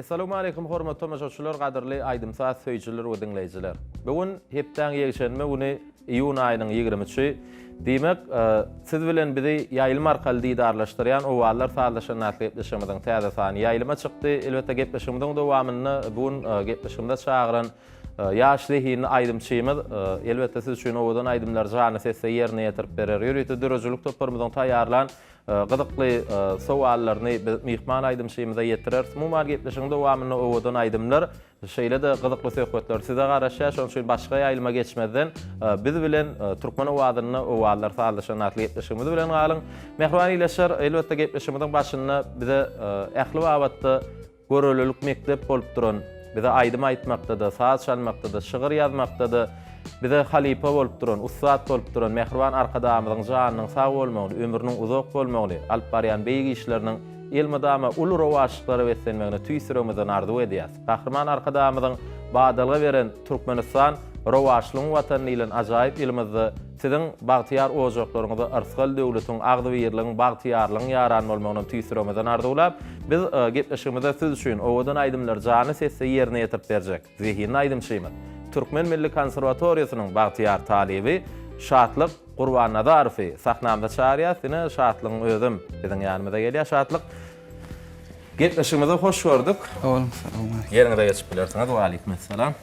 Assalamu alaikum hormatly tamaşaçylar, gaderli aýdym saat söýçüler we dinleýijiler. Bugün hepden ýegşenme güni iýun aýynyň 20-çi. Diýmek, siz bilen bizi ýaýlym arkaly diýdarlaşdyrýan Owazlar sazlaşanda gepleşmeden täze sany ýaýlyma çykdy. Elbetde gepleşmeden dowamyny bugün gepleşmede çağıran ýaşlyhyny aýdymçymyz. Elbetde siz üçin owadan aýdymlar jany sesse ýerine ýetirip berer. Ýürüýte dörejülük toparmyzdan taýýarlan gyzykly sowallaryny mihman aýdymçymyza ýetirer. Mumal gepleşmede dowamyny owadan aýdymlar şeýle de gyzykly söhbetler size garaşýar. Şonuň üçin başga ýaýlyma geçmeden biz bilen türkmen owadyny Owazlar sazlaşanda gepleşmemiz bilen galyň. Mehriban ileşer elbetde gepleşmeden başyna bize ähli wagtda görellik mektep bolup duran, bize aýdym aýtmakda, saz çalmakda, şygyr ýazmakda, bize halipa bolup duran, ustad bolup duran mehriban arkadamyzyň janynyň sag bolmagyny, ömrüniň uzak bolmagyny, alyp barýan beýgi işleriniň elmedama ulu rowaşlyklary beslenmegine tüýsüremizden arzu edýäs. Gahrman arkadamyzyň badalyga beren Türkmenistan rowaşlygyň watany bilen ajaýyp elimizde siziň bagtyar ojaklaryňyzda arsgal döwletiň agdy ýerligiň bagtyarlygyň ýaran bolmagyny tüýsüremizden arzulap biz gepleşigimizde siz üçin owadan aýdymlar jany sesse ýerine ýetirip berjek. Zihin aýdymçymyz. Türkmen Milli Konserwatoriýasynyň bagtyar talibi Şatlyk Gurbannazarow sahnamda çağırýar. Seni Şatlygyň özüm biziň ýanymyza gelýär. Şatlyk, gepleşigimize hoş gördük. Oğlum, selam. Ýerine geçip bilersiňiz. Wa alaykum assalam.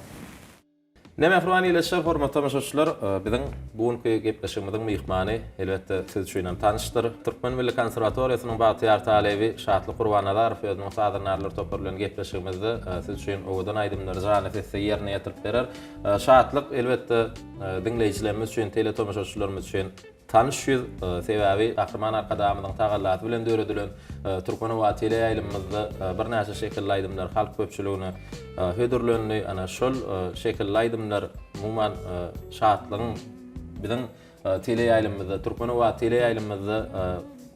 Näme Furwani ileşer hormatly tamaşaçylar, biziň bugünkü gepleşigimiziň mihmany elbetde siz üçin tanışdyr. Türkmen Milli Konserwatoriýasynyň bagtyar talibi Şatlyk Gurbannazarow özüniň sadanarlar toparlanan gepleşigimizde siz üçin owadan aýdymlar jany sesse ýerine ýetirip berer. Şatlyk elbetde dinleýijilerimiz üçin, tele tamaşaçylarymyz üçin tanış ýüz sebäbi gahrman arkadamynyň tagallaty bilen döredilen Türkmen Owazy tele ýaýlymyzda bir näçe şekilli aýdymlar halk köpçüligine hödürlenli ana şol şekilli aýdymlar umuman Şatlygyň biziň tele ýaýlymyzda Türkmen Owazy tele ýaýlymyzda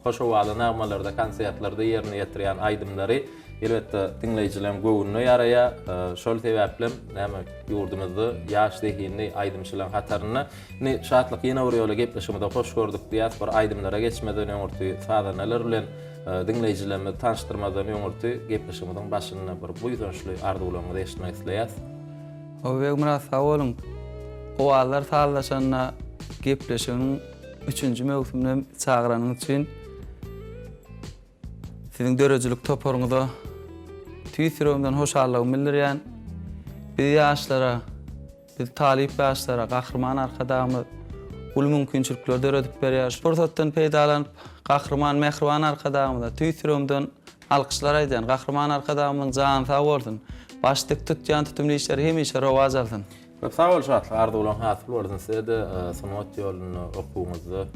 hoş owaly nagmalarda, konsertlarda ýerine ýetirýän aýdymlary elbetde dinleýijilerim göwünne ýaraýa. Şol sebäplen näme ýurdumyzda ýaşlyhyny aýdymçylaryň hataryny Şatlyk ýene bir ýola gepleşmede hoş gördük diýär. Bir aýdymlara geçmeden öňürti sadanalar bilen dinleýijilerimi tanışdyrmadan öňürti gepleşmeden başyna bir buýdançly arzuwlaryňy eşitmek isleýäs. Owe Murat sağ olun. Owazlar sazlaşanda gepleşiginiň 3-nji mewsümine çağıranyň üçin siziň dörejülük toparyňyza tüýsüremden hoşallygym bildirýän. Biz ýaşlara, biz talip ýaşlara, gahrman arkadamyz ulu mümkinçilikler döredip berýär. Fursatdan peýdalanyp gahrman, mehriban arkadamyza tüýsüremden alkyşlar aýdýan. Gahrman arkadamyň jany sag bolsun. Başlyk tutýan tutumly işleri hemişe rowaj alsyn. Sağ ol Şatlyk, arzuwlaryň hasyl bolsun. Sizde sanat ýolyny okuwňyzda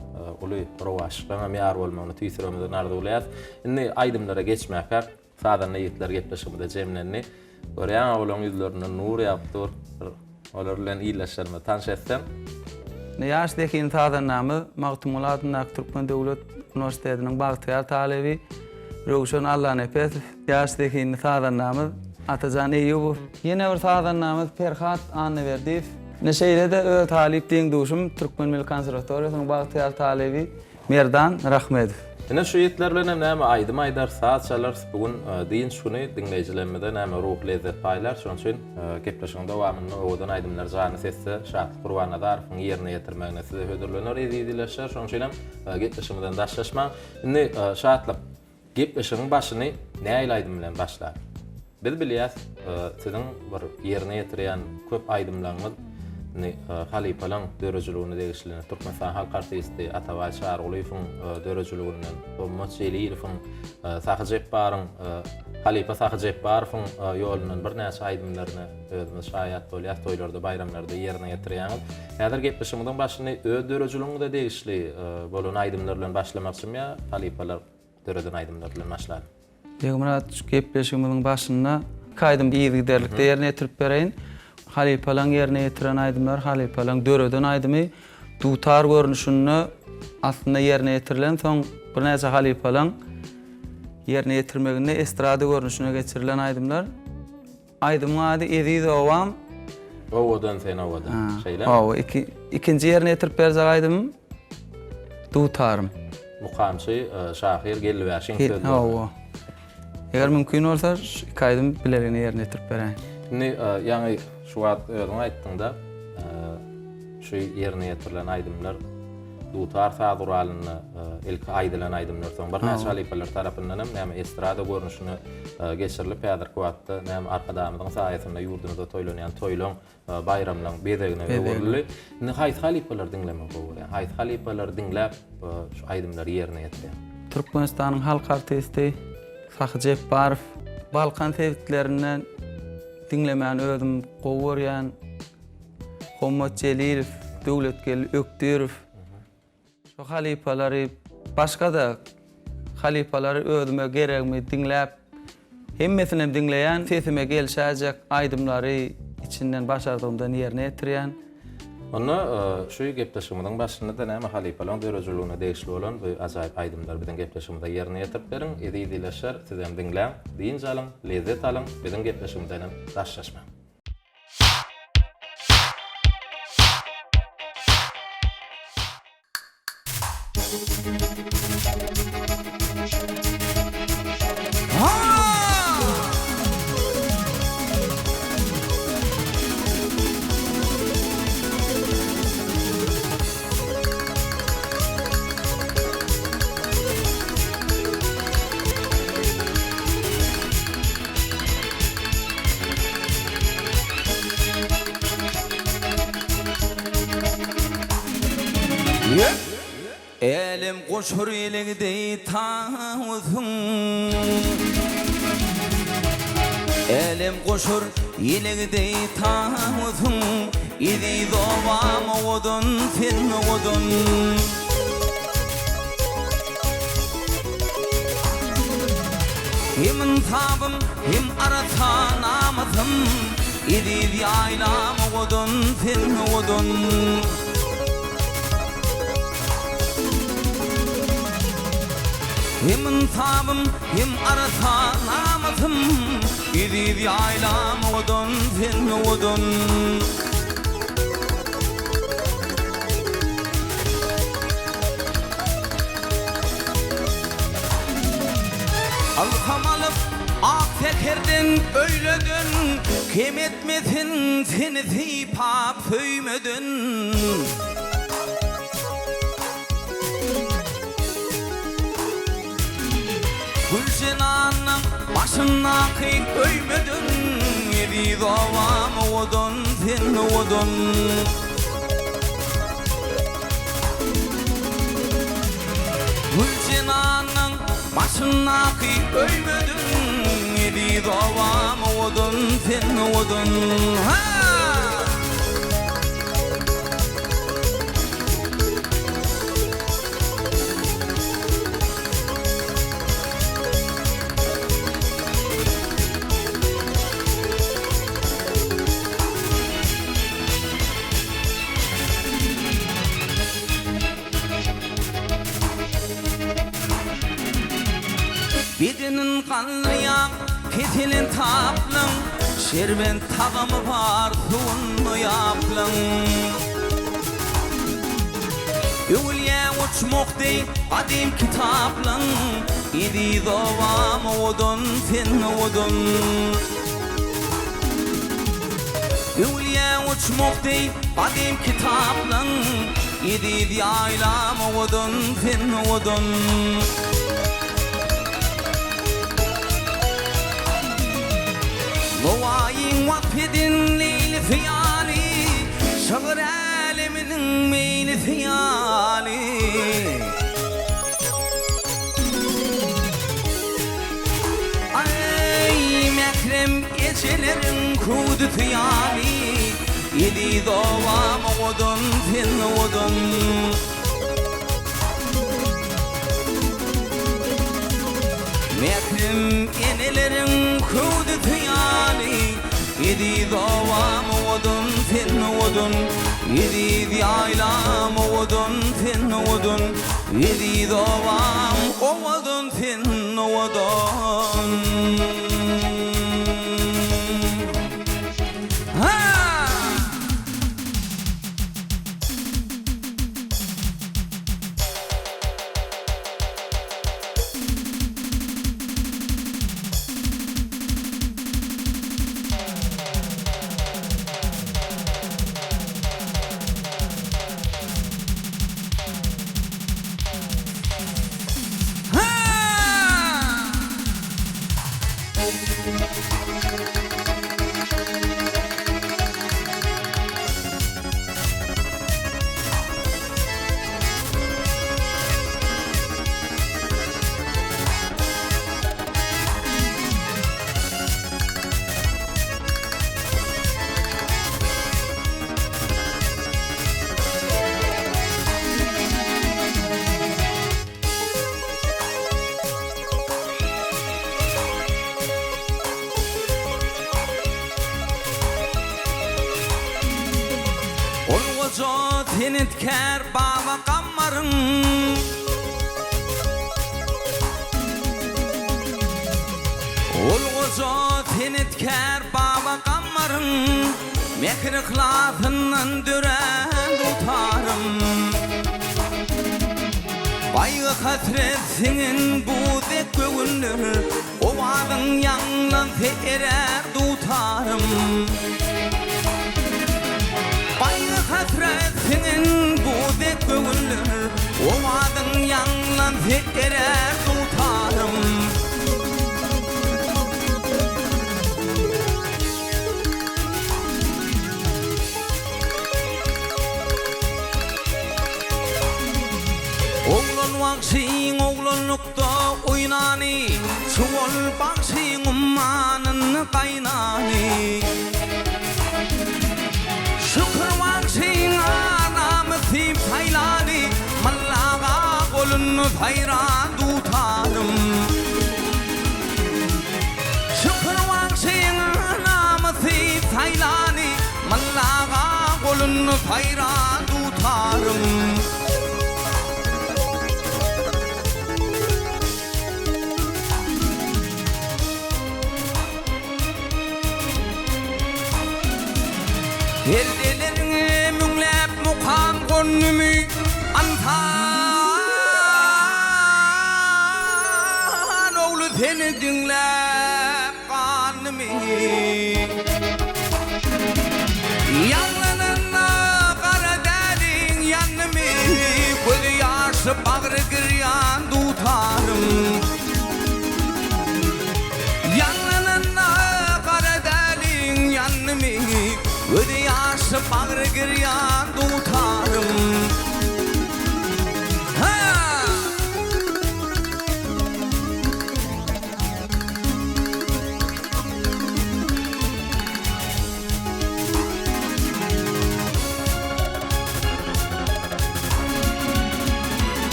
uly rowaşlygyň ýar bolmagyny tüýsüremden arzuwlaýar. Indi aýdymlara geçmäkä sadan ýetler gepleşigimizde jemlenni. Görýän awlaň ýüzlerine nur ýapdyr. Olar bilen iýleşerme tanış etsem. Ýaşlyhyň sadanamy Magtumulatyn Türkmen Döwlet Üniversitetiniň bagtyar talibi Röwşen Allah nepes ýaşlyhyň sadanamy Atajan Eýubow. Ýene bir sadanamyz Ferhat Anneverdiýew. Neşeýle de öz talip diň duşum Türkmen Milli Konserwatoriýasynyň bagtyar talibi Merdan Rahmetow. Ene şu ýetler bilen näme aýdym aýdar saat çalar bugün diýin şuny dinleýijilerimize näme ruh lezzet paýlar. Şonuň üçin gepleşiginde dowamyny owadan aýdymlar jany sesse Şatlyk Gurbannazarowyň ýerine ýetirmegine size hödürlenir ediýdiler. Şonuň üçin gepleşigimizden daşlaşmak. Indi Şatlyk gepleşigiň başyny näme aýdym bilen başlar? Biz bilýäs, siziň bir ýerine ýetirýän köp aýdymlaryňyz halipalaň dörejüligini degişlerini Türkmenistan halk artisti Atawal Şargulyň dörejüliginden Ummat Şeliýewiň Sahyjepbaryň halipa Sahyjepbaryň ýolundan bir näçe aýdymlaryny özümiz şaýat bolýar, toýlarda, bayramlarda ýerine ýetirýäňiz. Häzir gepleşigimiň başyny öz dörejüliginde degişli bolan aýdymlar bilen başlamakçym ýa halipalar döreden aýdymlar bilen başlar. Murat gepleşigimiň başynda kaýdym ýygyderlikde ýerine ýetirip bereýin. Halipalaň ýerine ýetiren aýdymlar, halipalaň döreden aýdymy dutar görnüşini aslında ýerine ýetirilen soň bir näçe halipalaň ýerine ýetirmeginde estrada görnüşine geçirilen aýdymlar. Aýdymyň ady Eziz Owam. Owadan sen owadan. Şeýle. Owa ikinji ýerine ýetirip berjek aýdym dutarym. MUKAM şahir geldi Washington. Owa. Eger mümkin bolsa 2 aýdym bilerini ýerine ýetirip beräýin. Yani şu wagt özüň aýtdyňda şu ýerine ýetirilen aýdymlar dutar faguralyny ilk aýdylan aýdymlar soň bir näçe halipalar tarapyndan hem estrada görnüşini geçirilip ýa-da wagtda hem arkadamyň saýasynda ýurdumyzda toýlanýan toýlaň bayramlaryň bezegine berildi. Indi haýsy halipalar diňlemek bolýar. Haýsy halipalar diňläp şu aýdymlary ýerine ýetdirýär. Türkmenistanyň halk artisti Sahyjep Barow Balkan sevdiklerinden dinlemeyen özüm Gowuryan, Hommat Jelilow, Döwletgel Ökdürov, şu halipalary başga da halipalary özüme gerekmi dinläp, hemmesini dinleýän, sesime gelşäjek aýdymlary içinden başardığımdan ýerine ýetirýän. Onu şu gepleşimden başında da näme halipalan dörejlüğüne değişli olan bu ajaýyp aýdymlar bilen gepleşimde ýerine ýetirip berin. Edi-dileşer, sizem dinläň, diýinje alyň, lezzet alyň, bilen gepleşimden daşlaşma. Elim koşur iligdi tağızın Elim koşur iligdi tağızın İdi doğam odun fin odun Hem tabım hem arata namazım İdi yaylam odun fin odun Hem tabım hem arata namazım İdi yaylam odun fin odun Alkam alıp ak tekerden öýledin Kim etmesin seni sipap söýmedin Gülşenanın başına kıyık öymedin Yedi doğam odun fin odun Gülşenanın başına kıyık öymedin Yedi doğam odun fin odun Bedinin kanlıyan, ketilin taplın Şerbent tağımı var, suğunmu yaplın Övülye uçmok dey, adim kitaplın İdi doğam odun, fin odun Övülye uçmok dey, adim kitaplın İdi yaylam odun, fin odun Muayyin vakfedin leyli fiyali Şağır aleminin meyli fiyali Ay mekrem gecelerin kudu fiyali Yedi doğam odun fin odun Mekrem genelerin kudu fiyali Yedi doğam odun fin odun Yedi yaylam odun fin odun Yedi doğam odun fin odun senetkär baba kammarın Olgozo senetkär baba kammarın Mekir kılatından dören tutarım Baygı hasret senin bu dek göğünler Ovadın yanlan terer tutarım Baygı hasret senin bu dek göğünler Ovadın yanlan terer tutarım Oğlun vaksin oğlunlukta oynani Çuval baksin ummanın kaynani Şükür vaksin anamı tip haylani Mallaga kolunu hayran tutarım Şükür vaksin anamı tip haylani Mallaga kolunu hayran tutarım Ellerine münglep mukam gönlümü antan Oğlu seni dinlep kanımı Yanlarına kara delin yanımı Gözü yaşı bağrı giryan tutarım Yanlarına kara delin yanımı Gözü yaşı bağrı giryan tutarım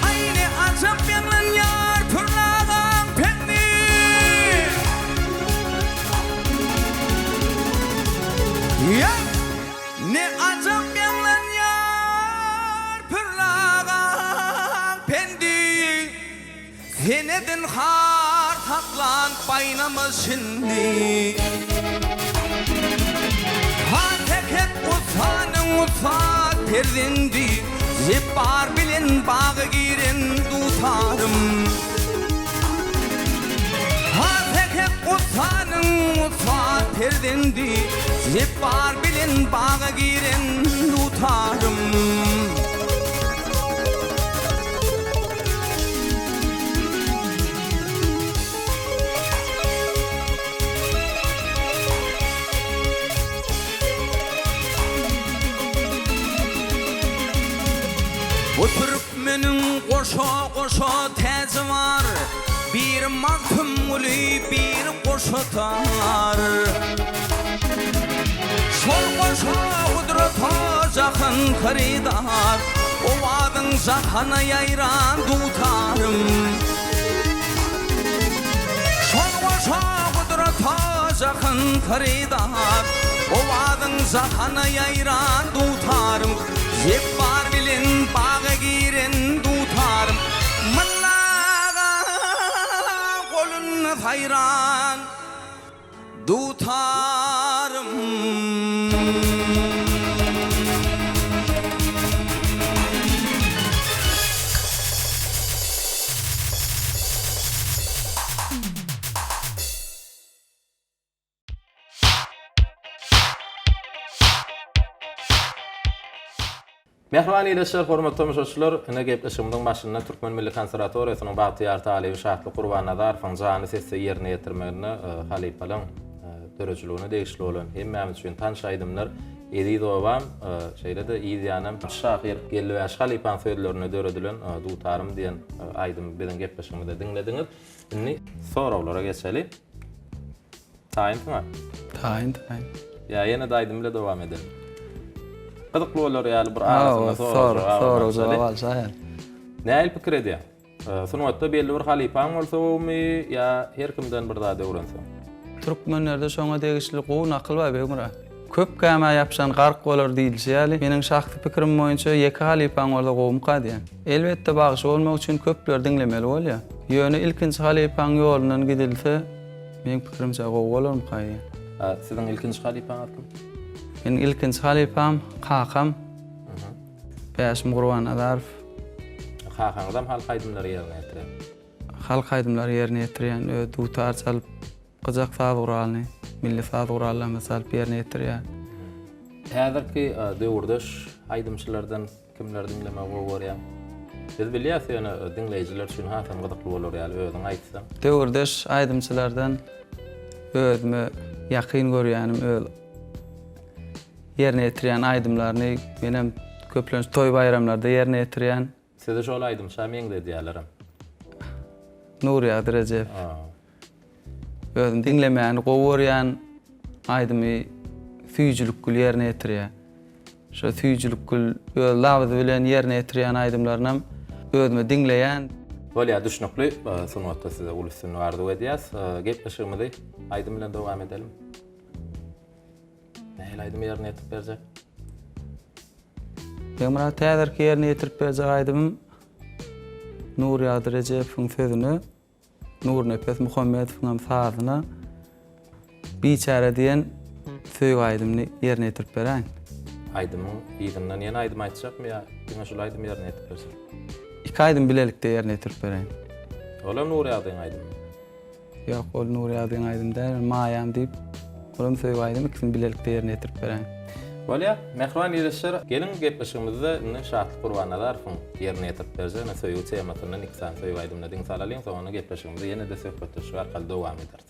Aynı azap yanlan yar fırlagan pendi Ya ne azap yanlan yar fırlagan pendi Senedin har taklan baynamız şimdi Ha teket utanın utat perdindi Zipar bilin bağı girin tutarım Ha teket utanın utat perdindi Zipar bilin bağı girin tutarım Oturup menin koşa koşa tezi var Bir maktım uli bir koşa tar Sol koşa kudrata zakın kharidar Ovadın zakana yayran tutarım Sol koşa kudrata zakın kharidar Ovadın zakana yayran tutarım Zepar bilin bağı girin tutarım Mallaga kolunu hayran tutarım Mehriban ýylyşlar, hormatly tamaşaçylar, ine gepleşigimiň başynda Türkmen Milli Konserwatoriýasynyň bagtyýar talyby Şatlyk Gurbannazarowyň jany sesde ýerine ýetirmegine halypalaň döreçligine degişli bolan hemmämiz üçin tanış aýdymlar. Edi dowam şeýle-de ýyzýanam şahyr gelýär halypan söýlerini döredilen dutarym diýen aýdym bilen gepleşigimizde diňlediňiz. Indi sorawlara geçeli. Taýynmy? Taýyn. Ya ýene daýdym bilen dowam edelim. Qydykly bolar ýaly bir arasynda soraw jawap alsa. Näil pikir edýär? Sunwatda belli bir halypan bolsamy ýa her kimden bir zat öwrense. Türkmenlerde şoňa degişli gowy nakıl bar beýmira. köp käme yapşan gark bolar diýilýär. Meniň şahsy pikirim boýunça ýeki halipaň orada gowmuk diýen. Elbetde bagyş bolmak üçin köpler dinlemeli bolýar. Ýöne ilkinji halipaň ýolundan gidilse, meniň pikirimçe gowy bolarmyk diýen. Siziň ilkinji halipaňyz kim? Meniň ilkinji halipam kakam. Şatlyk Gurbannazarow. Kakaňyzdam halk aýdymlary ýerine ýetirýär. Halk aýdymlary ýerine ýetirýän dutar çalyp gyjak saz guralyny, milli saz gurallarynı çalyp ýerine ýetirýär. Häzirki döwürde aýdymçylardan kimler dinlemek gowy bolýar? Siz bilýärsiz ýöne dinleýijiler üçin hasam gyzykly bolar ýaly özüň aýtsaň. Döwürde aýdymçylardan özüme ýakyn görýänim öl ýerine ýetirýän aýdymlaryny menem köplenç toy bayramlarda ýerine ýetirýän. Size şol aýdymça meňde diýerlerim. Nur ýadyrecep. Özüm dinlemäni gowy aýdymy süýjülük gül ýerine ýetirýär. Şo süýjülük gül lawy bilen ýerine ýetirýän aýdymlarynam özüme dinleýän. Bolýa düşnükli, sunwatda size ulussyny gardy edýäs. Gepleşigimizi aýdym bilen dowam edelim. Nähili aýdym ýerine ýetip berjek? Beňra täzirki ýerine ýetirip berjek aýdymym Nur ýadyrejepiň sözüni, Nur Nepes Muhammedowyň sazyny biçare diýen söýg aýdymny ýerine ýetirip berän. Aýdymyň ýygynyň ýene aýdym aýtjakmy ýa diňe şol aýdym ýerine ýetip berjek? İki aýdym bilelikde ýerine ýetirip berän. Olam Nur ýadyň aýdym. Ýok, ol Nur ýadyň aýdym däl, maýam diýip, olam söýg aýdym ikisini bilelikde ýerine ýetirip berän. Bolýa, mehriban ýerleşler, gelin gepleşigimizde Şatlyk Gurbannazarowyň ýerine ýetip berjek, söýgü tematyny ikisini söýg aýdymla diň salalyň, soňra gepleşigimizde ýene de söhbetleşip arkaly dowam eder.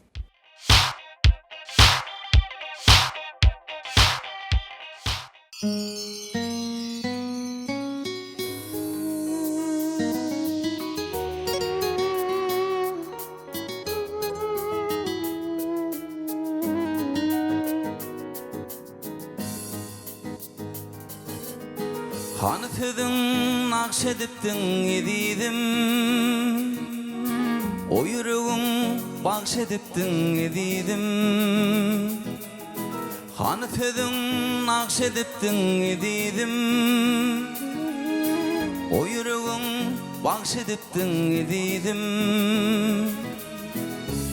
Hany tüdüň nakşedipdiň edidim, o ýüregiň bagşedipdiň edidim. Hany tüdüň nakşedipdiň edidim, o ýüregiň bagşedipdiň edidim.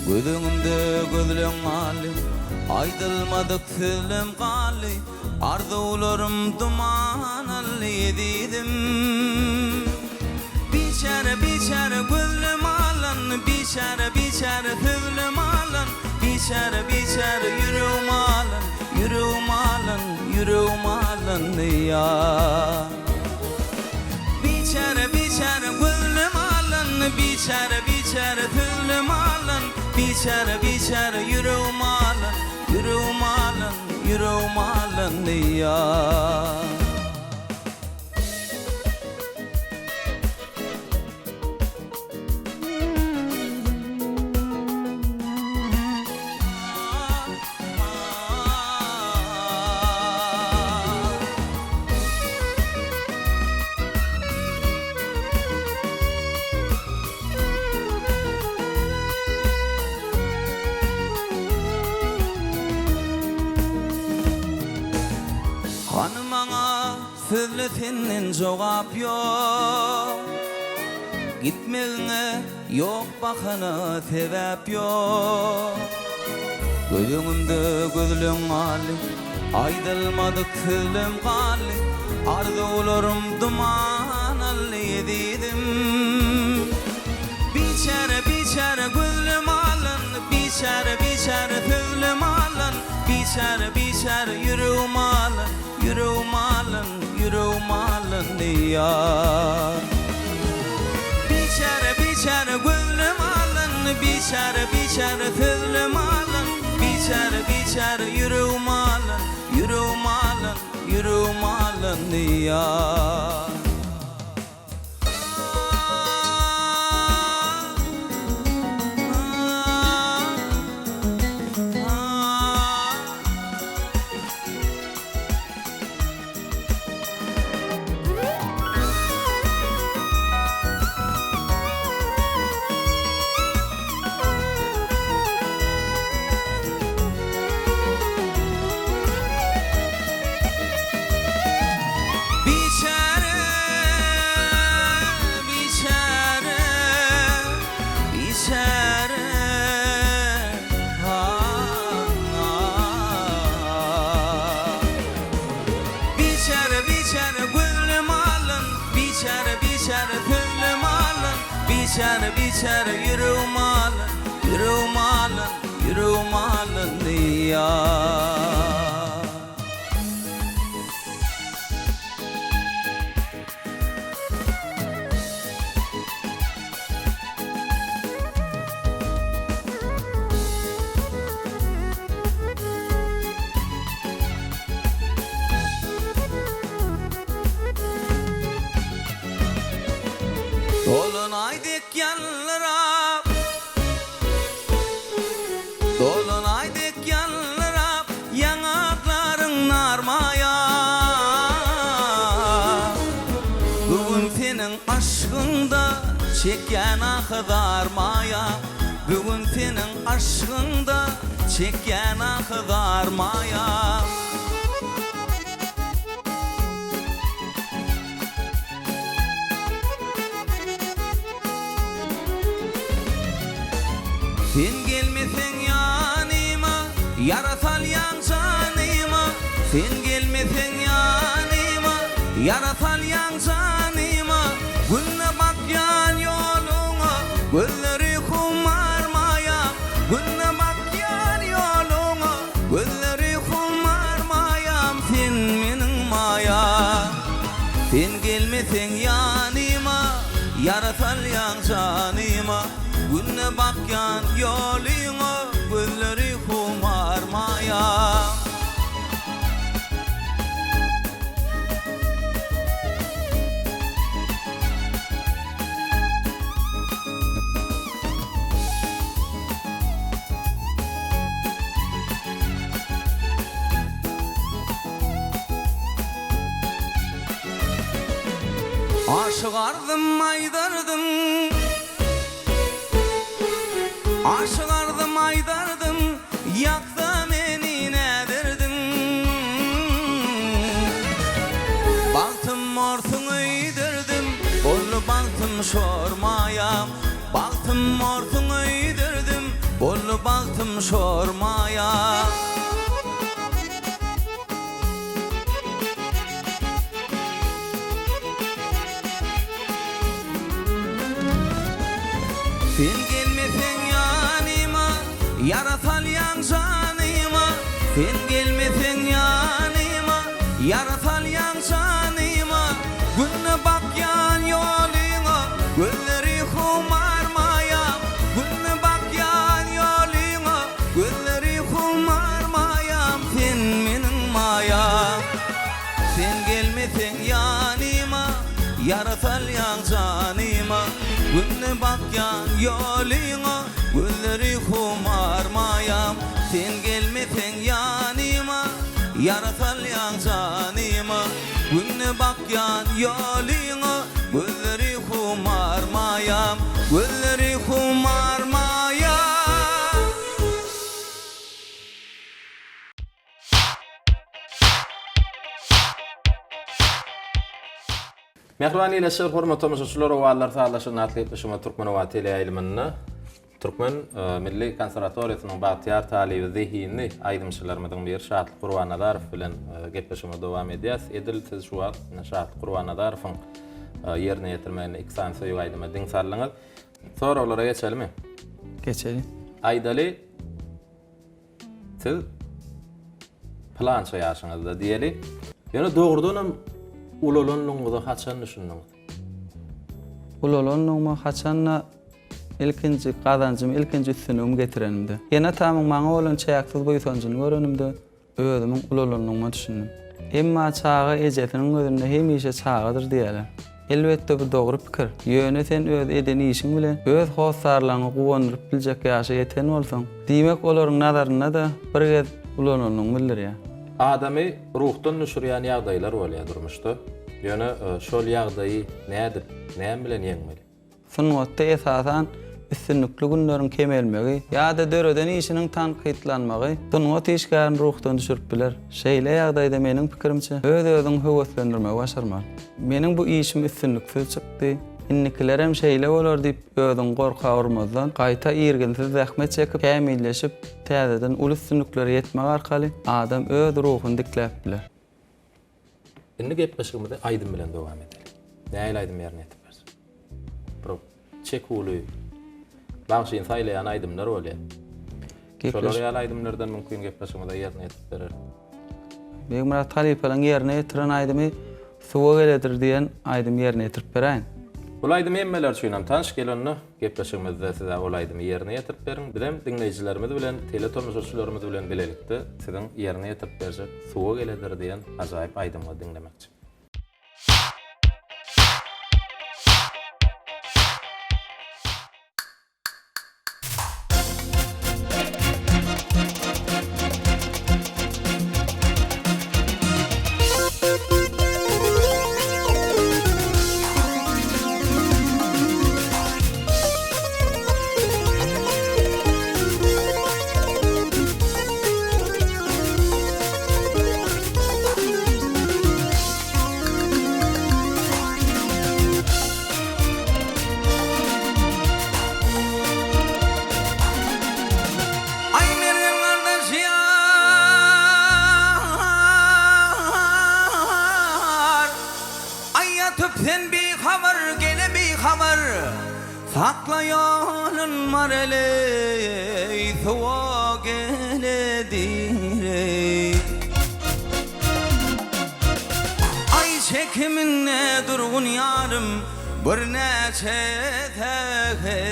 Gözüňimde gözleň aly, aýdylmadyk sözlem galy, arzularım duman edidim. Biçare biçare gözlem alan, biçare biçare sözlem alan, biçare biçare yüreğim alan, yüreğim alan, yüreğim alan ya. Biçare biçare gözlem alan, biçare biçare sözlem alan, biçare biçare yüreğim alan, yüreğim alan, yüreğim alan ya. Sözletinden jogap ýok, gitmegiňe ýok bakana sebäp ýok. Gözüňimde gözleň aly, aýdylmadyk sözlem galy, arzularym duman edidim. Biçare biçare gözlem alan, biçare biçare sözlem alan, biçare biçare yüreğim alan, yüreğim alan, yüreğim alan ya. Biçare biçare gözlem alan, biçare biçare sözlem alan, biçare biçare yüreğim alan, yüreğim alan, yüreğim alan ya. biçare yüreğim alın, yüreğim alın, yüreğim alın ya. Dolunaydık yanlara, dolunaydık yanlara, yanakların narmaya. Bugün senin aşkında çeken akıdarmaya. Bugün senin aşkında çeken akıdarmaya. Sen gelmesen yanıma, yaratalyan canıma. Sen gelmesen yanıma, yaratalyan canıma. Günne bakyan yoluna, gözleri kumarmaya. Günne bakyan yoluna, gözleri kumarmayam. Sen menin maya. Sen gelmesen yanıma, yaratalyan canıma. Günne bakyan yoluna, gözleri kumarmaya. Aşıgardım aydardım, aşıgardım aydardım, yakta meni nedirdim. Baktım ortunu idirdim, bollu baktım şormaya. Baktım ortunu idirdim, bollu baktım şormaya. Sen gelmesen yanıma, yaratalyan canıma. Sen gelmesen yanıma, yaratalyan canıma. Günne bakyan yoluna, gözleri kumarmaya. Günne bakyan yoluna, gözleri kumarmayam. Sen menin maya. Sen gelmesen yanıma, yaratalyan canıma. Günne bakyan yoluna, gözleri kumarmayam. Sen gelmesen yanıma, yaratalyan canıma. Günne bakyan yoluna, gözleri kumarmayam. Gözleri kumarmayam. Mehrbani ile şer hormat tamaşaçılar Owazlar sazlaşanda atletleşme Türkmen Owa teleýaýlymyny Türkmen Milli Konservatoriýasynyň Batyar talibi zihini aýdymçylarymyň biri Şatlyk Gurbannazarow bilen gepleşime dowam edýäs. Edil siz şu wagt Şatlyk Gurbannazarowyň ýerine ýetirmegine 2 saat söýüp aýdyma diň sarlyňyz. Sonra olara geçelim. Geçelim. Aýdaly siz plança ýaşyňyzda diýeli. Ýöne dogrudan ulolanlygyňyzy haçan düşündiňiz? Ulolanlygyma haçanna ilkinji gazancym, ilkinji üstünligimi getirenimde. Ýene tamam maňa bolan çäksiz boýsanjyny görenimde özümiň ulolanlygyma düşündim. Emma çağa ejetiniň özünde hemişe çağadyr diýerler. Elbetde bu dogry pikir. Ýöne sen öz edeni işiň bilen öz hosarlaryny gowandryp biljek ýaşa ýeten bolsaň, diýmek olaryň nazaryna da bir gez ulolanlygyny bildirýär. Adamy ruhdan nüşürýän ýagdaýlar bolýar durmuşda. Ýöne şol ýagdaýy nädir? Näme bilen ýeňmeli? Sunwatda esasan üstünlikli günleriň kemelmegi ýa-da döreden işiniň tanqidlanmagy sunwat işgärni ruhdan düşürip biler. Şeýle ýagdaýda meniň pikirimçe öz-özüň höweslendirmegi başarmaly. Meniň bu işim üstünliksiz çykdy. Innikilerem şeýle bolar diýip özüň gorka urmazdan gaýta ýergensiz zähmet çekip kämilleşip täzeden ul üstünliklere ýetmek arkaly adam öz ruhyny dikläp biler. Indi gepleşigimizde aýdym bilen dowam edelim. Näil aýdym ýerine ýetip bersin. Bir çekuli bağışyn saýlayan aýdymlar bolýar. Şolar ýaly aýdymlardan mümkin gepleşmede ýerine ýetip berer. Benim murat talypalaryň ýerine ýetiren aýdymy suwa geledir diýen aýdym ýerine ýetirip beräýin. Bu aýdymy emmeler üçin tanış gelenni gepleşmede size ol aýdymy ýerine ýetirip beriň. Bilen dinleýijilerimiz bilen, teletomuşçularymyz bilen bilelikde siziň ýerine ýetirip berjek suwa geledir diýen ajaýyp aýdymy dinlemekçi. Sen bir haber gene bir haber saklayanın marele suwa geledire ay çekiminle durgun yarım bir neçe tehre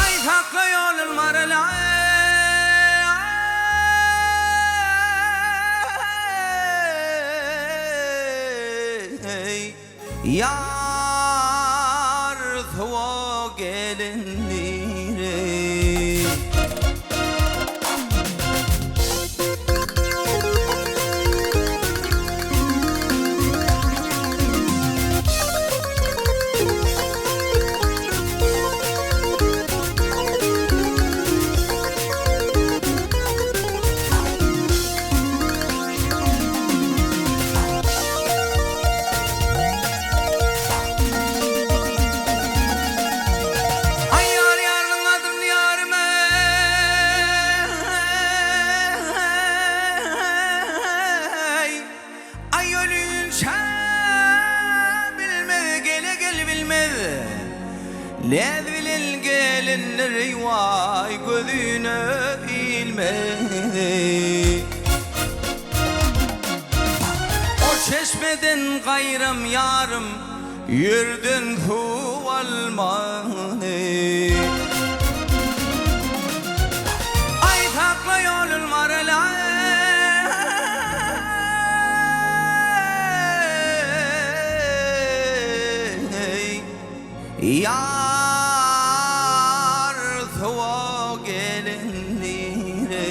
ay saklayanın marele yar suwa gelenire Lezvilil gelinler vay gözüne bilmez o çeşmeden gayrım yarım yürden su almanı ay takla yolun marala yar suwa gelenire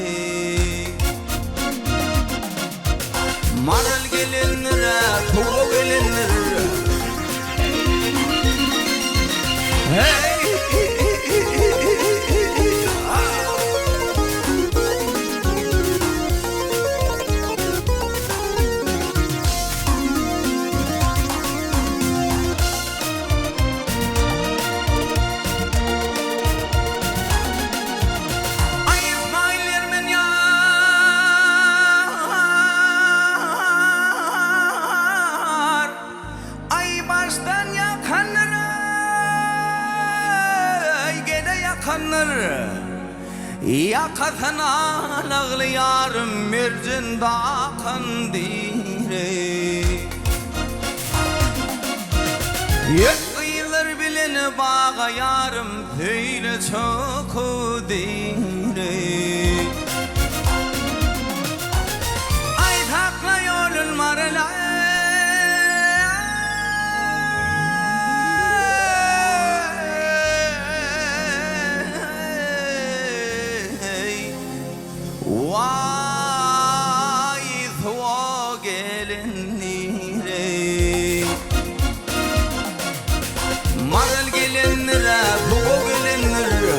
maral gelenire suwa gelenire hey yakasına ağlı yarım mercin dağın dire yıkıyılır bileni bağa yarım söyle çok dire ay takla yolun marala vay suwa gelenire maral gelenire suwa gelenire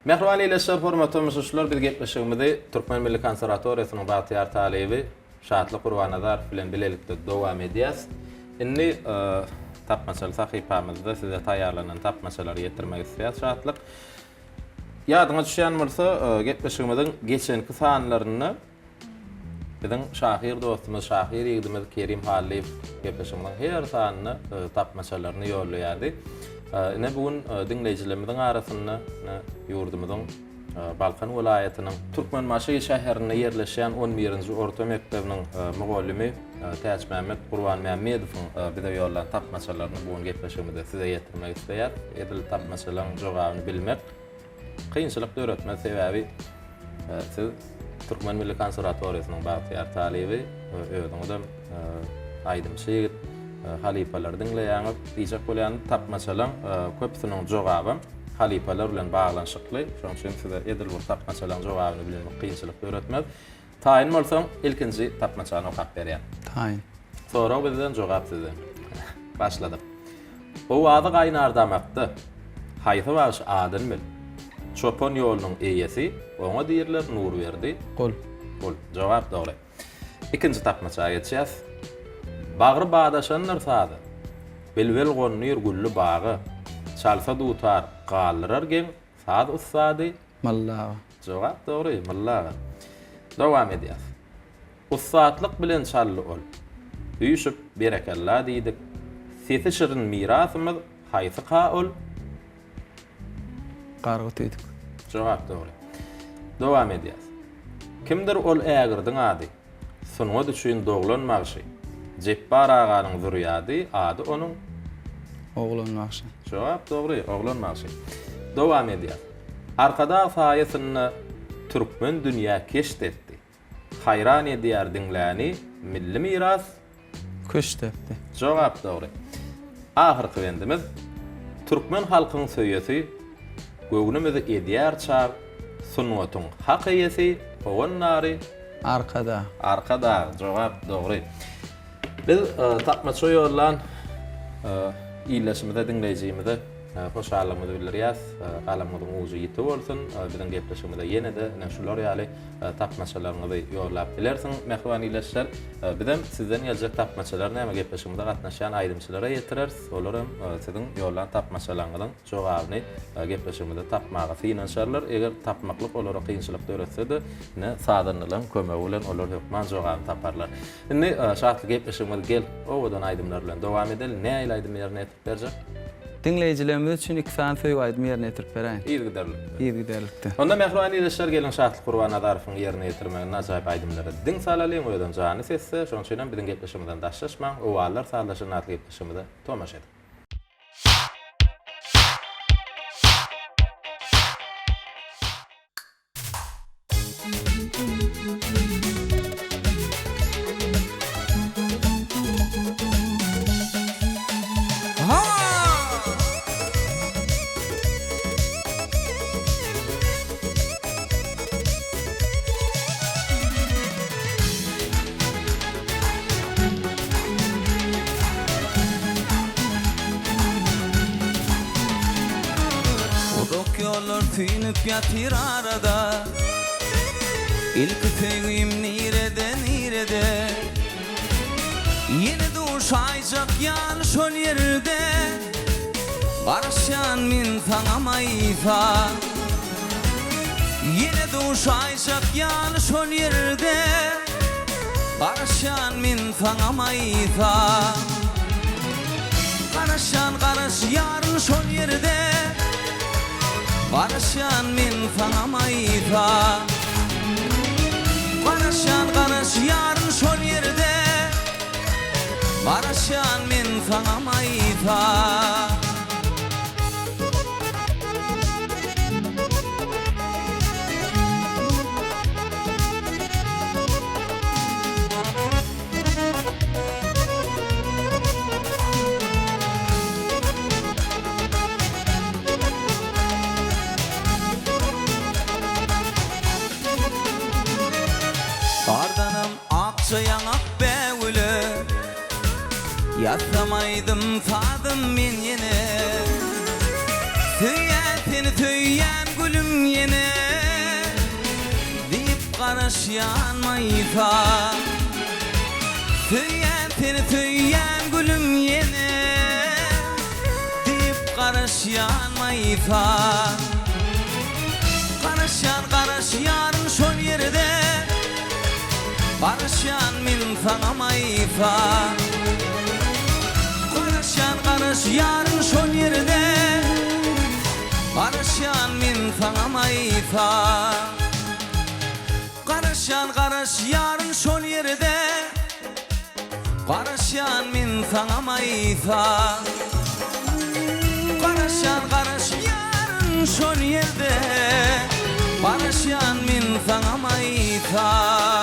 Mehriban eýleşler, hormatly müşahitler, biz gepleşigimizi Türkmen Milli Konservatoriýasynyň Batyar talebi Şatlyk Gurbannazarow bilen bilelikde dowam edýäs. Indi tapmaçaly sahypamyzda size taýýarlanan tapmaçalary ýetirmek isleýär Şatlyk. Ýadyňa düşýän bolsa, gepleşigimiziň geçenki sanlaryny bizim şahir dostumuz, şahir ýigdimiz Kerim Halliýew gepleşigimiziň her sanyny tapmaçalaryny ýollaýardy. Ne bugün dinleyijilerimizin arasında yurdumuzun Balkan vilayatynyň Türkmenmaşy şäherine ýerleşen 11-nji orta mekdebiň mugallymy Täçmämet Gurbanmazarowyň bize ýollanan tapmaçalaryny bugün gepleşigimizde size ýetirmek isleýär. Edil tapmaçalaryň jogabyny bilmek kynçylyk öwretme sebäbi siz Türkmen Milli Konservatoriýasynyň Batyar talebi özüňizde aýdym şeýit halipalar dinleýäňiz diýjek bolýan tapmaçalaryň köpüsiniň jogaby halipalar bilen baglanşykly. Şoň üçin size edil bu tapmaçalaryň jogabyny bilmek kynçylyk öwretmez. Taýin bolsaň ilkinji tapmaçany okap berýär. Taýin. Sonra bizden jogap sizden. Başladyk. Owazy gaýnardamakdy. Haýsy baş adyn bil. Çopon ýolunyň eýesi, oňa diýerler nur berdi. Gol. Gol. Jogap dogry. İkinji tapmaçaga geçýäs. Bagry badaşanlar sady. Belbel gonnyr güllü bagy. Çalsa dutar, gallyrar gen, sad ussady. Mallawa. Jogap dogry, mallawa. Dowam edýäs. Ussatlyk bilen çally ol. Üýşüp berekalla diýdik. Sesi şirin mirasymyz haýsy ol? Gargy tüýdik. Jogap dogry. Dowam edýäs. Kimdir ol ägirdiň ady? Sunuňa düşýän doglanmagy. Jepbar aganyň zurýady, ady onuň Oglanmagy. Jogap dogry, oglanmagy. Dowam edýär. Arkada saýasyny türkmen dünýä keşdetdi. Haýran edýär dinläni, milli miras Köşdetdi. Jogap dogry. Ahyrky wendimiz türkmen halkynyň söýesi göwnümizi edýär çar sunwatyň hak eýesi owannary Arkada. Arkada. Jogap dogry. Biz tapmaça ýollan iýleşimizde dinleýijimize hoşallygymyzy bildirýäs. Galamyzyň uzy ýetip bolsun. Biziň gepleşigimizde ýene-de şular ýaly tapmaçalaryňyzy ýollap bilersiň. Mehriban iýleşler, bizem sizden geljek tapmaçalary näme gepleşigimizde gatnaşan aýdymçylara ýetirers. Olar hem siziň ýollanan tapmaçalaryňyň jogabyny gepleşigimizde tapmagy finansiýerler. Eger tapmaklyk olara kynçylyk öwretse-de, ne sadanlyň kömegi bilen olar hökman jogabyny taparlar. Indi şatlyk gepleşigimiz gel, owadan aýdymlar bilen dowam edelim. Näme aýdym ýerine ýetip berjek? Dinleyijilerimiz üçin iki sany söýüp aýdym ýerine ýetirip beräýin. Ýergiderlikde. Onda mehriban eýleşler gelin Şatlyk Gurbannazarowyň ýerine ýetirmegine najaýyp aýdymlary diň salalyň oýdan jany sesse, şoň üçin biziň gepleşigimizden daşlaşmaň, Owazlar sazlaşanda gepleşigimizde tomaş edin. Yollar tüynüp yatir arada. İlk tüyüm nirede Yeni duş aycak yan şol yerde Barışan min sana mayfa Yeni duş aycak yan şol yerde Barışan min sana mayfa Barışan karış yarın şol yerde Barışan min sana mayfa Barışan karış yarın şol yerde Barışan min sana mayfa Ardanım akça yanak beğülü Yatsamaydım tadım min yine Tüyen seni tüyen gülüm gülüm yine deyip karışyan mayfa tüyen teni tüyen gülüm yine deyip karışyan mayfa karışyan şol yerde karışyan min sana mayfa karışyan şol yerde karışyan min sana mayfa karışyan şol yerde karışyan min sana mayfa karışyan şol yerde karışyan min sana mayfa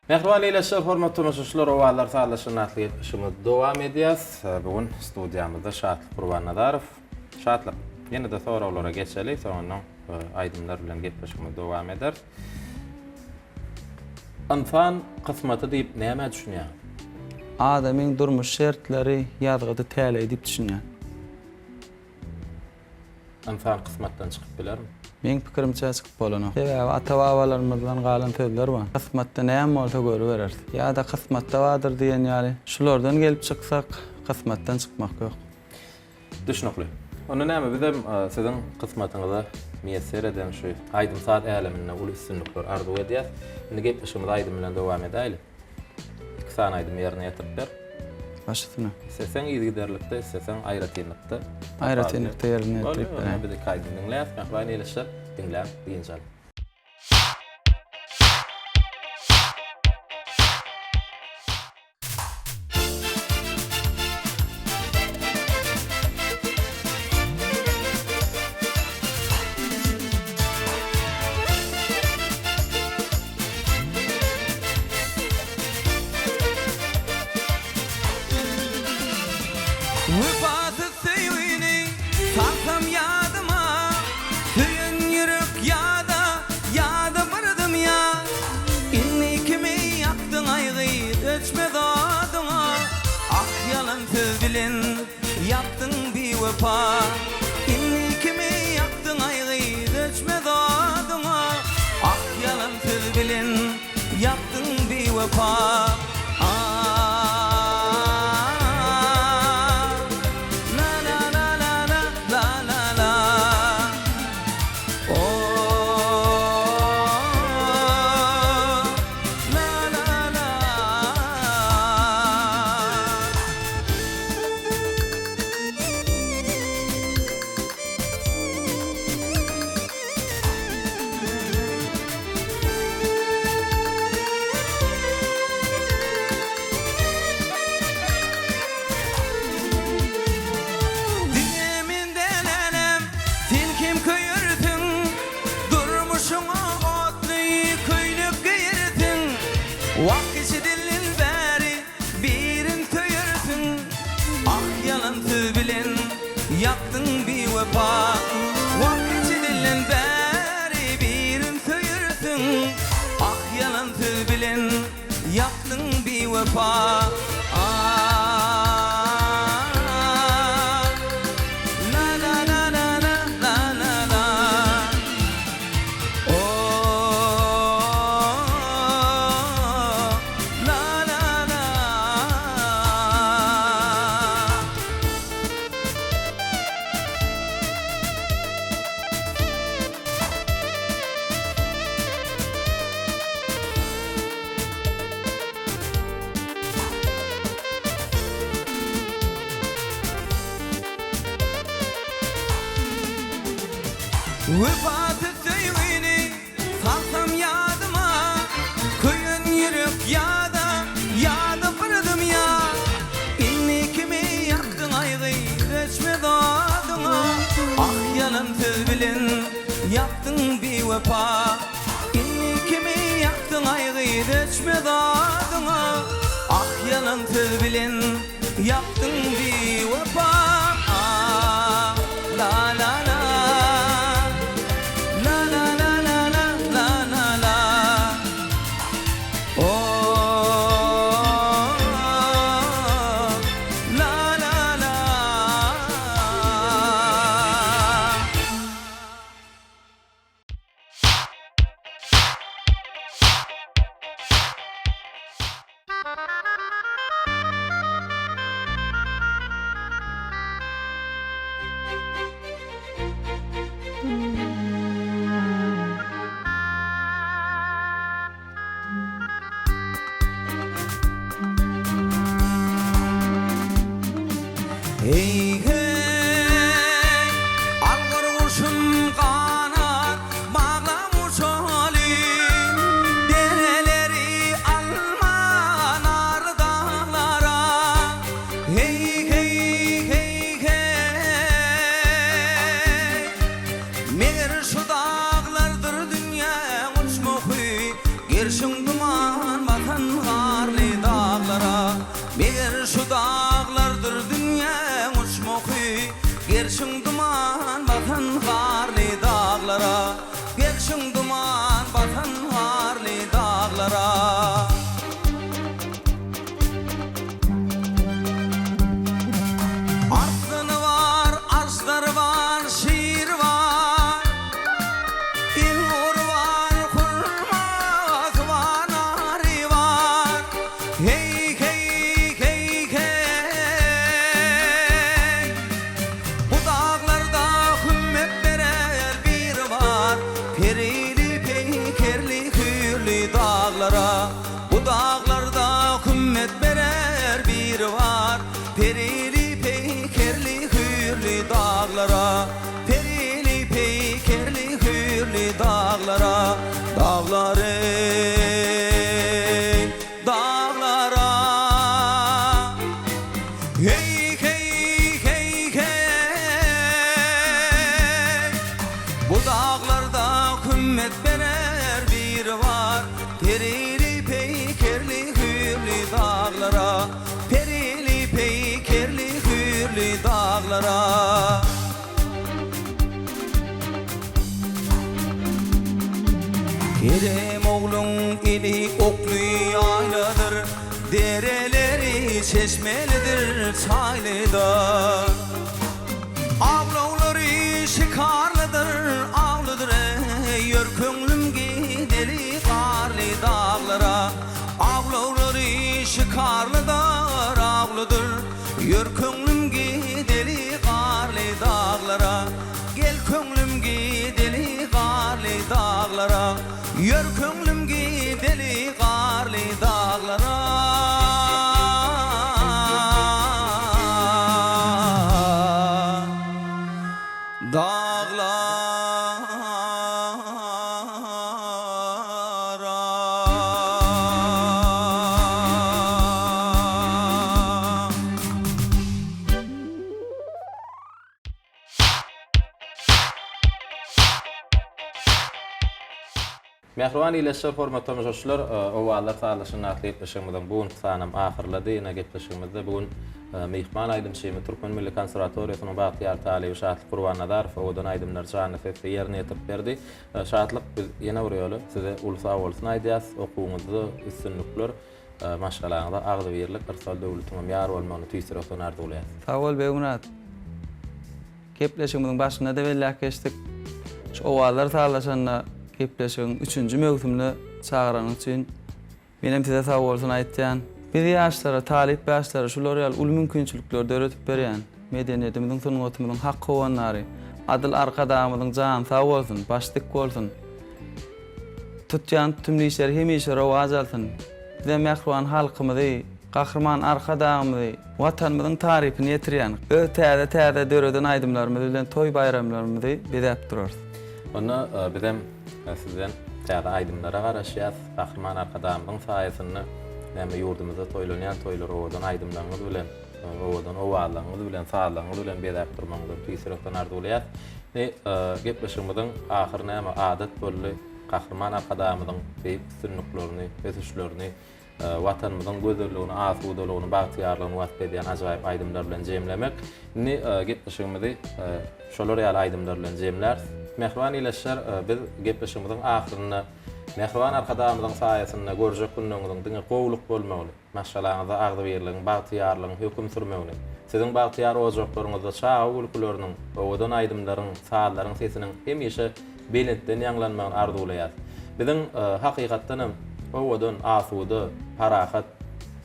Mehriban eýleşler, hormatly tamaşaçylar, Owazlar sazlaşanda etmişimiz dowam edýäs. Bugün studiýamyzda Şatlyk Gurbannazarow. Şatlyk, ýene-de sorawlara geçeli, soňra aýdymlar bilen gepleşmemiz dowam eder. Insan kısmaty diýip näme düşünýär? Adamyň durmuş şertleri ýazgydy täle edip düşünýär. Insan kısmatdan çykyp bilermi? Meň pikirimçe çykyp bolanok. Sebäbi ata-babalarymyzdan galan sözler bar. Kısmatda näme bolsa görüberer. Ýa-da kısmatda wadyr diýen ýaly. Şulardan gelip çyksak, kısmatdan çykmak ýok. Düşünükli. Onu näme bizem sizin kısmatyňyza meýesser eden şu aýdym saat äleminde uly üstünlikler arzu edýär. Indi gepleşimiz aýdym bilen dowam edäýli. Kısa aýdym ýerine ýetiripdir. Başysyna. Sesen ýygyderlikde, sesen aýratynlykda. Aýratynlykda ýerine ýetirip berýär. Bir de kaýdy dinläp, mehriban eýleşler, dinläp diýenjal. Vefasız sevgini sarsam yadıma, Söyün yürük yada bardım ya. İnni kimi yaktın aygı öçmez adıma. Ah yalan söz bilin yaptın bir vefa. İnni kimi yaktın aygı öçmez adıma. Ah yalan söz bilin yaptın bir vefa. Vakışı dilin beri birin töyürsün. Ah yalan söz bilin yaptın bir vefa. Vakışı dilin beri birin töyürsün. Ah yalan söz bilin yaptın bir vefa. Vefasız sevgini salsam yadıma, Köyün yürük yada bardım ya. İnni kimi yaktın aygı öçmez adıma. Ah yalan söz bilin yaptın bir vefa. İnni kimi yaktın aygı öçmez adıma. Ah yalan söz bilin yaptın bir vefa. La la la. Hey hey, algır kuşum kanat bağlamış halim. Dereleri alma nar dağlara. Hey hey hey hey, meğer şu dağlardır dünya uçmuş. Gerşin duman batan Gelşin duman batan harli dağlara Gelşin duman batan harli dağlara Arslanı var, arsları var, şiir var İlmur var, kurmaz var, nari var Hey, hey, hey, hey Bu dağlarda hümmet berer bir var Perili, peykerli, hürlü dağlara Bu dağlarda hümmet berer bir var Perili, peykerli, hürlü dağlara Perili, peykerli, hürlü dağlara Dağlar ey, dağlara Hey, hey, hey, hey Bu dağlarda kümmet berer bir var Perili, peykerli, hürlü dağlara Perili, peykerli, hürlü dağlara Kerem oğlun eli oklu yayladır Dereleri çeşmelidir çaylıdır Avlovları şikarlıdır avlıdır Yör könlüm gideli karlı dağlara Avlovları şikarlıdır avlıdır Yör könlüm gideli karlı dağlara Gel könlüm gideli karlı dağlara Yör könlüm gideli karlı dağlara Mehriban ileşler hormatly müşahitler, Owazlar sazlaşanda atletleşigimizden bugun sanam ahirlady. Ýene gepleşigimizde bugun mehman aýdym şeýme Türkmen Milli Konserwatoriýasynyň bagyýar talyby Şatlyk Gurbannazarow owadan aýdymlar jany sesle ýerine ýetip berdi. Şatlyk biz ýene bir ýoly size ulsa bolsun aýdýas, okuwyňyzda üstünlikler maşgalaňyzda agdy berlik irsal döwletiňe ýar bolmagyny tüýsürekden ardy bolýar. Sag bol Beýmurat. Gepleşigimiziň başyna da belläk geçdik. Şu Owazlar sazlaşanda gepleşigiň 3-nji mewsümini çagyranyň üçin menem size sag bolsun aýtýan. Biz ýaşlara, talip ýaşlara şular ýaly ul mümkinçilikleri öğretip berýän medeniýetimizin sungatymyzyň hak gowanlary, adyl arkadamyzyň jan sag bolsun, başlyk bolsun. Tutýan tümli işler hemişe rowaj alsyn. Bize mehriban halkymyzy, gahrman arkadamyzy, watanymyzyň tarypyny ýetirýän, ötäze döwreden aýdymlarymyz bilen toý bayramlarymyzy bedäp durar. Onu bizem sizden täze aýdymlara garaşýas, gahrman arkadamyň saýasyny näme ýurdumyzda toýlanýan toýlar owadan aýdymlaryňyz bilen, owadan owazlaryňyz bilen, sazlaryňyz bilen bedäp durmagyň tüýsürekden ardy bolýar. Gepleşigimiziň ahyry näme adat boldy, gahrman arkadamyň beýik üstünliklerini, ötüşlerini, watanymyzyň gözelligini, asudalygyny, bagtyarlygyny wasp edýän ajaýyp aýdymlar bilen jemlemek. Gepleşigimizi şolar ýaly aýdymlar bilen jemler. Mehriban ileşler, biz gepleşigimiziň ahyryny mehriban arkadamyzyň saýasyny görjek günüňiziň diňe gowluk bolmaly. Maşgalaňyzda agdy berligiň, bagtyarlygyň hökm sürmegini. Siziň bagtyar ojaklaryňyzda çağa gulkullarynyň, owadan aýdymlaryň, sazlaryň sesiniň hemişe belentden ýanglanmagyny ardy bolýar. Biziň hakykatdan owadan asuda, parahat,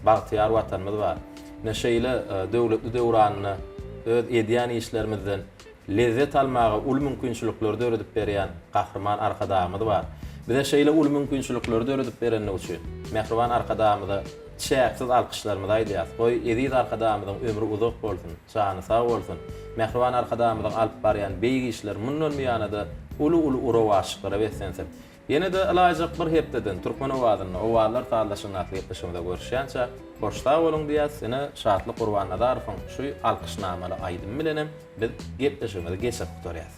bagtyar watanymyz bar. Neşeýle döwletli döwranyny öz edýän işlerimizden lezzet almagy ul mümkinçilikleri öğretip berýän gahrman arkadamyz bar. Bize şeýle ul mümkinçilikleri öğretip berende üçin mehriban arkadamyzy çäksiz alkyşlarymyzy aýdýas. Goý edýär arkadamyzyň ömrü uzak bolsun, jany sag bolsun. Mehriban arkadamyzyň alyp barýan beýik işler munulmaýanyda ulu urawaşyklara beslensek. Ýene de alaýjak bir hepdeden Türkmen owazyny, Owazlar sazlaşanda atletleşigimizde görüşýänçe hoşta bolun diýäs. Ene Şatlyk Gurbannazarowyň şu alkyşnamaly aýdym bilenem biz gepleşigimizi geçip tutarýas.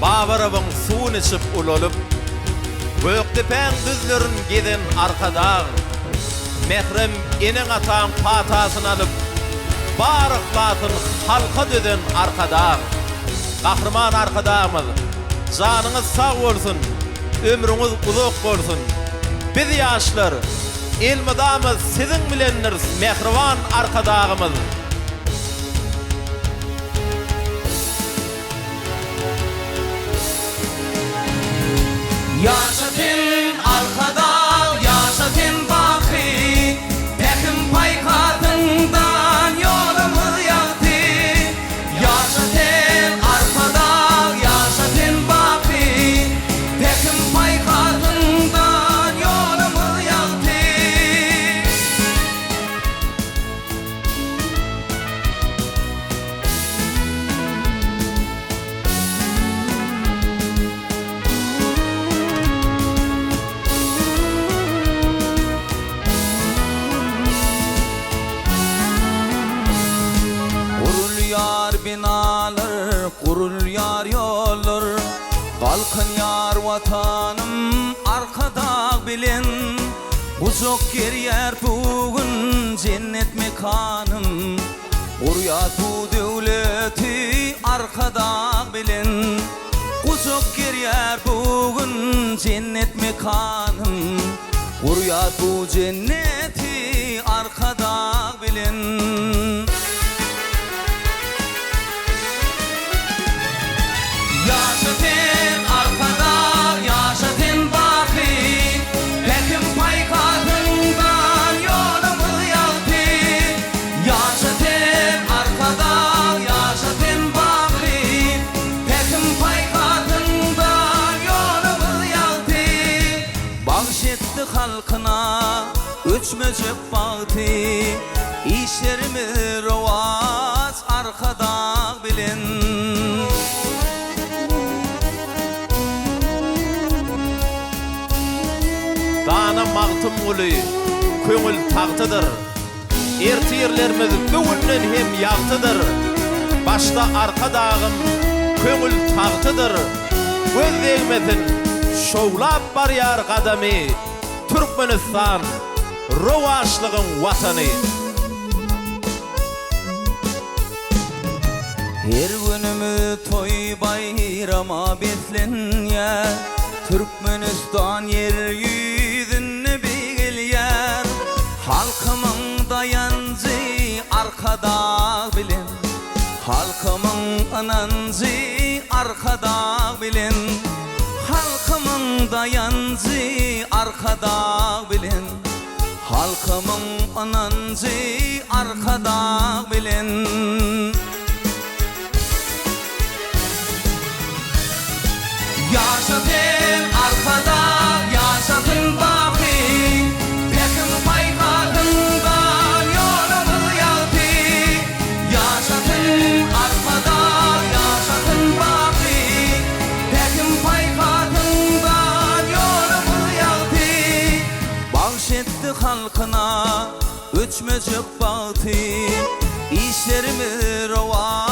Babarabın suun içip ulolup, Böktepen düzlerin giden arkadağı, Mehrem enen atan patasını alıp, Barıklatın halka döden arkadağı, Kahraman arkadağımız, canınız sağ olsun, ömrünüz uzak olsun. Biz yaşlar, ilmidamız sizin bileniniz, mehriban arkadağımız. Yaşatın arkada, yaşatın bakı, Tekim paykatından yolumu yaktı. Yaşatın arkada, yaşatın bakı, Tekim paykatından yolumu yaktı. Yar binalar, kurul yar yollar, Kalkın yar vatanım, arkada bilin. Uzak yer bugün cennet mekanım, Uryat bu devleti arkada bilin. Uzak yer bugün cennet mekanım, Uryat bu cenneti arkada bilin. Yaşatın arkada, yaşatın bakı, Tekim paykatından yolumu yaktı. Yaşatın arkada, yaşatın bakı, Tekim paykatından yolumu yaktı. Bahşetti halkına üç möcek baktı, İşlerimi rovaz arkada bilin. Dana mağtım ulu, köngül tağtıdır. Ertirlerimiz bugünden hem yağtıdır. Başta arkadağım köngül tağtıdır. Göz değmesin şovlap barıyar kadami, Türkmenistan rovaşlığın vatanı. Her günümü toy bayrama betlenýär, Türkmenistan yeryüzüne bir yer. Halkımın dayancı arkada bilin, Halkımın anancı arkada bilin. Halkımın dayancı arkada bilin, Halkımın anancı arkada bilin. Yaşatın arkada, yaşatın bakı, Tekim paykatından yolumu yaktı. Yaşatın arkada, yaşatın bakı, Tekim paykatından yolumu yaktı. Bahşetti halkına üç möcek baktı, İşlerimi rova